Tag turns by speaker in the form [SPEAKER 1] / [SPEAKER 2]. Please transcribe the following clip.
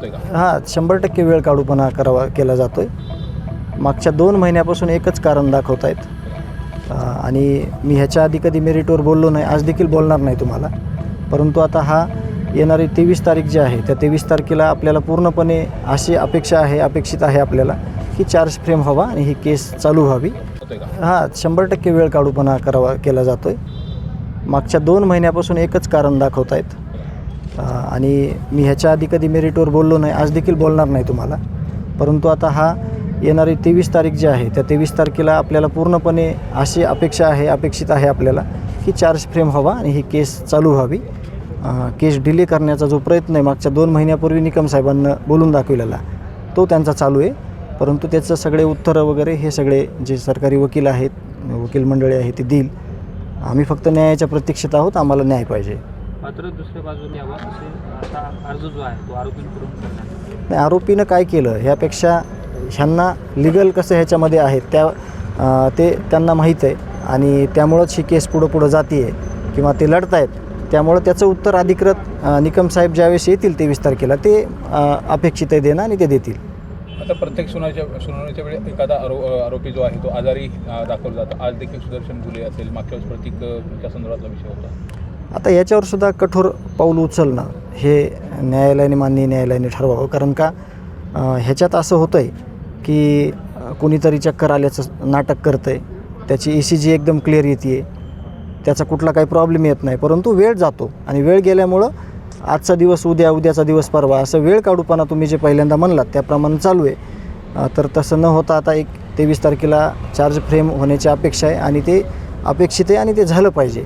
[SPEAKER 1] होतोय का?
[SPEAKER 2] हां, 100% वेळ काढूपणा केला जातो आहे. मागच्या 2 महिन्यापासून एकच कारण दाखवत आहेत आणि मी ह्याच्या आधी कधी मेरिटवर बोललो नाही, आज देखील बोलणार नाही तुम्हाला. परंतु आता हा येणारी 23 तारीख जी आहे त्या 23 तारखेला आपल्याला पूर्णपणे अशी अपेक्षित आहे आपल्याला की चार्ज फ्रेम व्हावा आणि ही केस चालू व्हावी.
[SPEAKER 1] होतोय का?
[SPEAKER 2] हां, 100% वेळ काढूपणा केला जातो आहे. मागच्या 2 महिन्यापासून एकच कारण दाखवत आहेत आणि मी ह्याच्या आधी कधी मेरिटवर बोललो नाही, आज देखील बोलणार नाही तुम्हाला. परंतु आता हा येणारी 23 तारीख जी आहे त्या 23 तारखेला आपल्याला पूर्णपणे अशी अपेक्षित आहे आपल्याला की चार्ज फ्रेम व्हावा आणि ही केस चालू व्हावी. केस डिले करण्याचा जो प्रयत्न आहे मागच्या 2 महिन्यापूर्वी निकम साहेबांना बोलून दाखवलेला तो त्यांचा चालू आहे. परंतु त्याचं सगळे उत्तरं वगैरे हे सगळे जे सरकारी वकील आहेत, वकील मंडळी आहे ते देईल. आम्ही फक्त न्यायाच्या प्रतीक्षेत आहोत, आम्हाला न्याय पाहिजे.
[SPEAKER 3] मात्र दुसऱ्या बाजूने यावं असे आता अर्ज जो आहे तो आरोपींकडून करण्यात.
[SPEAKER 2] नाही, आरोपीनं काय केलं ह्यापेक्षा ह्यांना लिगल कसं ह्याच्यामध्ये आहेत ते त्यांना माहीत आहे आणि त्यामुळंच ही केस पुढं जाते आहे किंवा ते लढत आहेत. त्यामुळं त्याचं उत्तर अधिकृत निकम साहेब ज्यावेळेस येतील 23 तारखेला ते अपेक्षित आहे देणं आणि ते देतील.
[SPEAKER 1] आता प्रत्येक सुनावणीच्या वेळी एखादा आरोपी जो आहे तो आजारी दाखवला जातो. आज देखील सुदर्शन गुले असेल, मागच्या वेळेस प्रतीकच्या संदर्भातला विषय होता.
[SPEAKER 2] आता याच्यावर सुद्धा कठोर पाऊल उचलणं हे माननीय न्यायालयाने ठरवावं. कारण का ह्याच्यात असं होतं आहे की कुणीतरी चक्कर आल्याचं नाटक करतं आहे, त्याची ECG एकदम क्लिअर येते, त्याचा कुठला काही प्रॉब्लेम येत नाही. परंतु वेळ जातो आणि वेळ गेल्यामुळं आजचा दिवस उद्याचा दिवस परवा असं वेळ काढूपणा तुम्ही जे पहिल्यांदा म्हणलात त्याप्रमाणे चालू आहे. तर तसं न होता आता 23 तारखेला चार्ज फ्रेम होण्याची अपेक्षा आहे आणि ते अपेक्षित आहे आणि ते झालं पाहिजे.